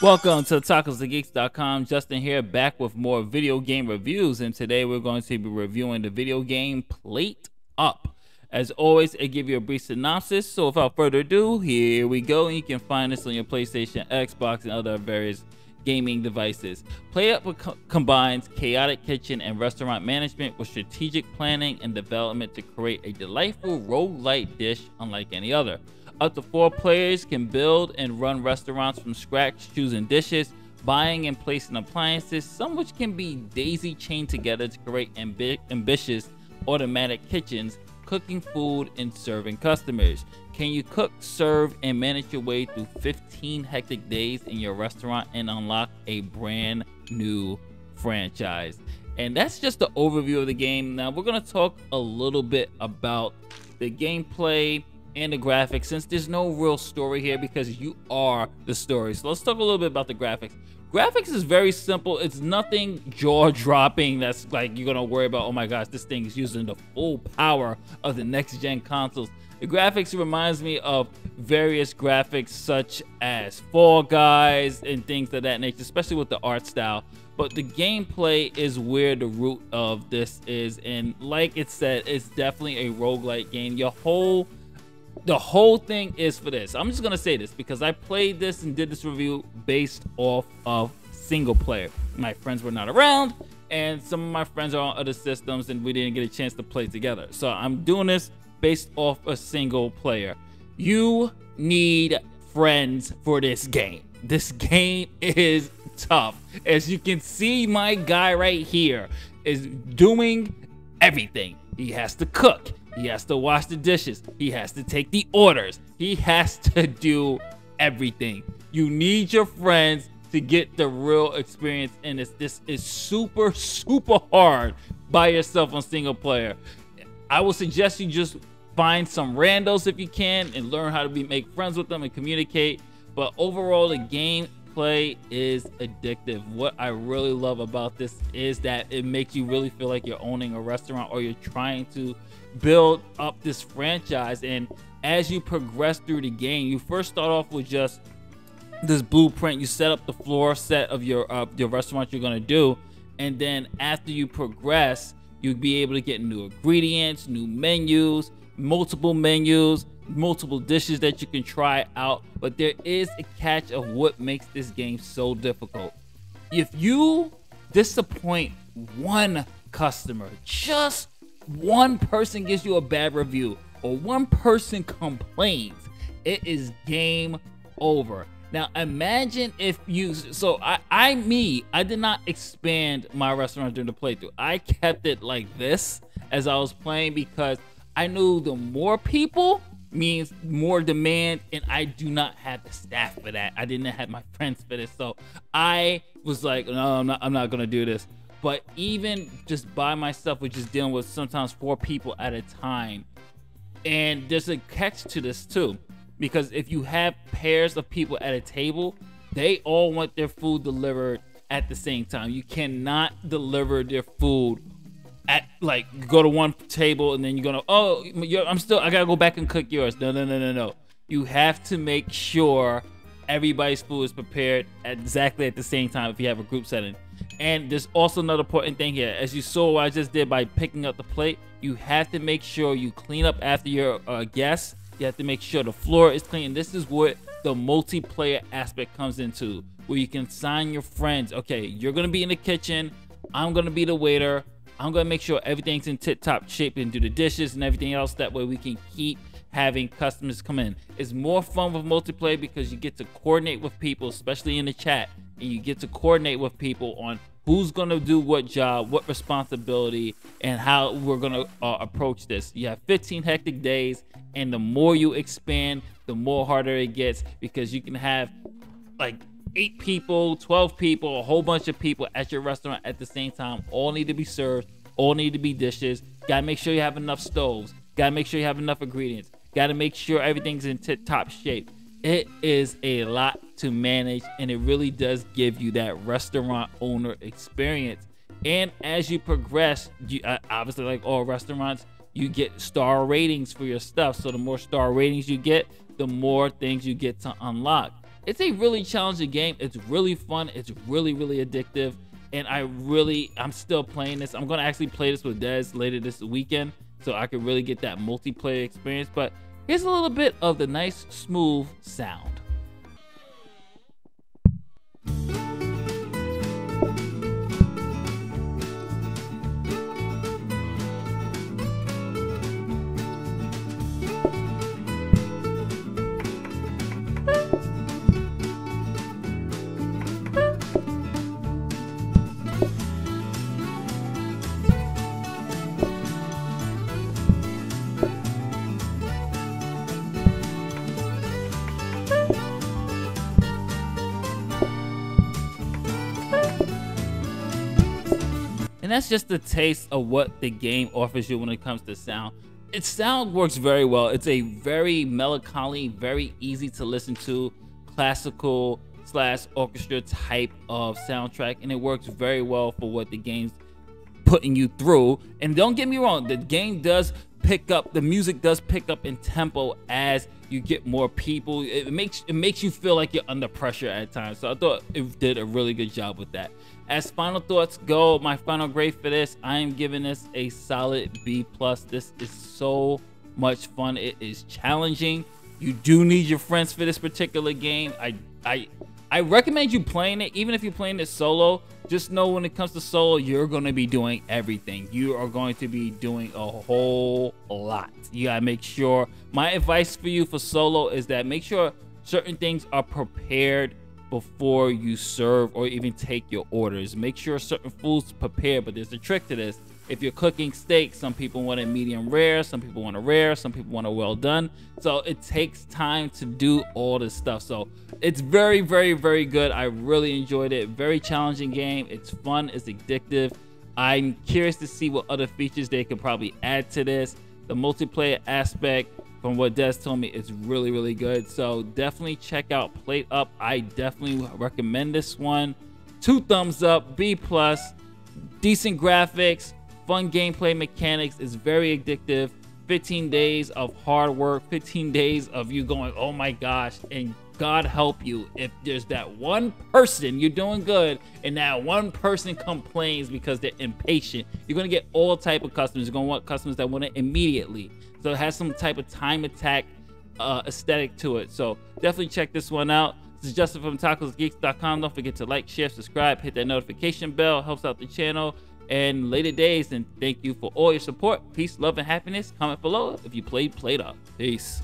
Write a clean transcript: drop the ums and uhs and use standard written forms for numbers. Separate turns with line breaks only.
Welcome to TacosToGeeks.com. Justin here, back with more video game reviews, and today we're going to be reviewing the video game PlateUp. As always, I give you a brief synopsis, so without further ado, here we go. And you can find this on your PlayStation, Xbox, and other various gaming devices. PlateUp combines chaotic kitchen and restaurant management with strategic planning and development to create a delightful roguelite dish unlike any other. Up to 4 players can build and run restaurants from scratch, choosing dishes, buying and placing appliances, some which can be daisy-chained together to create ambitious automatic kitchens, cooking food and serving customers. Can you cook, serve, and manage your way through 15 hectic days in your restaurant and unlock a brand new franchise? And that's just the overview of the game. Now we're going to talk a little bit about the gameplay and the graphics, since there's no real story here because you are the story. So let's talk a little bit about the graphics. Graphics is very simple. It's nothing jaw-dropping that's like you're gonna worry about, oh my gosh, this thing is using the full power of the next-gen consoles. The graphics reminds me of various graphics such as Fall Guys and things of that nature, especially with the art style. But the gameplay is where the root of this is, and like it said, it's definitely a roguelite game. The whole thing is for this. I'm just gonna say this because I played this and did this review based off of single player. My friends were not around, and some of my friends are on other systems, and we didn't get a chance to play together. So I'm doing this based off a single player. You need friends for this game. This game is tough. As you can see, my guy right here is doing everything. He has to cook. He has to wash the dishes. He has to take the orders. He has to do everything. You need your friends to get the real experience in this. This is super, super hard by yourself on single player. I will suggest you just find some randos if you can and learn how to make friends with them and communicate. But overall, the gameplay is addictive. What I really love about this is that it makes you really feel like you're owning a restaurant or you're trying to build up this franchise. And as you progress through the game, you first start off with just this blueprint. You set up the floor set of your restaurant you're going to do, and then after you progress, you'll be able to get new ingredients, new menus, multiple dishes that you can try out. But there is a catch of what makes this game so difficult. If you disappoint one customer, just one person gives you a bad review or one person complains, it is game over. Now imagine if you, so I did not expand my restaurant during the playthrough. I kept it like this as I was playing because I knew the more people means more demand, and I do not have the staff for that. I didn't have my friends for this, so I was like, no, I'm not gonna do this. But even just by myself, which is dealing with sometimes 4 people at a time, and there's a catch to this too, because if you have pairs of people at a table, they all want their food delivered at the same time. You cannot deliver their food at, like, go to one table and then you're gonna, oh, I gotta go back and cook yours. No. You have to make sure everybody's food is prepared exactly at the same time if you have a group setting. And there's also another important thing here. As you saw what I just did by picking up the plate, you have to make sure you clean up after your guests. You have to make sure the floor is clean. This is what the multiplayer aspect comes into, where you can assign your friends. Okay, you're gonna be in the kitchen, I'm gonna be the waiter, I'm gonna make sure everything's in tip-top shape and do the dishes and everything else. That way we can keep having customers come in. It's more fun with multiplayer because you get to coordinate with people, especially in the chat, and you get to coordinate with people on who's gonna do what job, what responsibility, and how we're gonna approach this. You have 15 hectic days, and the more you expand, the more harder it gets, because you can have like 8 people, 12 people, a whole bunch of people at your restaurant at the same time. All need to be served, all need to be dishes. Gotta make sure you have enough stoves, gotta make sure you have enough ingredients, gotta make sure everything's in tip-top shape. It is a lot to manage, and it really does give you that restaurant owner experience. And as you progress, obviously, like all restaurants, you get star ratings for your stuff. So the more star ratings you get, the more things you get to unlock. it's a really challenging game. It's really fun. It's really addictive, and I'm still playing this. I'm gonna actually play this with Dez later this weekend, so I can really get that multiplayer experience. But here's a little bit of the nice smooth sound. And that's just the taste of what the game offers you when it comes to sound. Its sound works very well. It's a very melancholy, very easy to listen to, classical / orchestra type of soundtrack, and it works very well for what the game's putting you through. And don't get me wrong, the game does pick up, the music does pick up in tempo as you get more people. It makes you feel like you're under pressure at times. So I thought it did a really good job with that. As final thoughts go, my final grade for this, I am giving this a solid B+. This is so much fun. It is challenging. You do need your friends for this particular game. I recommend you playing it, even if you're playing it solo. Just know when it comes to solo, you're going to be doing everything. You are going to be doing a whole lot. You gotta make sure, my advice for you for solo is that make sure certain things are prepared before you serve or even take your orders. Make sure certain foods prepared, but there's a trick to this. If you're cooking steak, some people want it medium rare, some people want it rare, some people want it well done. So it takes time to do all this stuff. So it's very good. I really enjoyed it. Very challenging game. It's fun, it's addictive. I'm curious to see what other features they could probably add to this. The multiplayer aspect, from what Des told me, it's really good. So definitely check out PlateUp. I definitely recommend this one. 2 thumbs up, B+. Decent graphics, fun gameplay mechanics. Is very addictive. 15 days of hard work, 15 days of you going, oh my gosh, and God help you if there's that one person, you're doing good, and that one person complains because they're impatient. You're gonna get all type of customers. You're gonna want customers that want it immediately. So it has some type of time attack aesthetic to it. So definitely check this one out. This is Justin from TacosGeeks.com. Don't forget to like, share, subscribe, hit that notification bell. Helps out the channel. And later days, and thank you for all your support. Peace, love, and happiness. Comment below if you played PlateUp. Peace.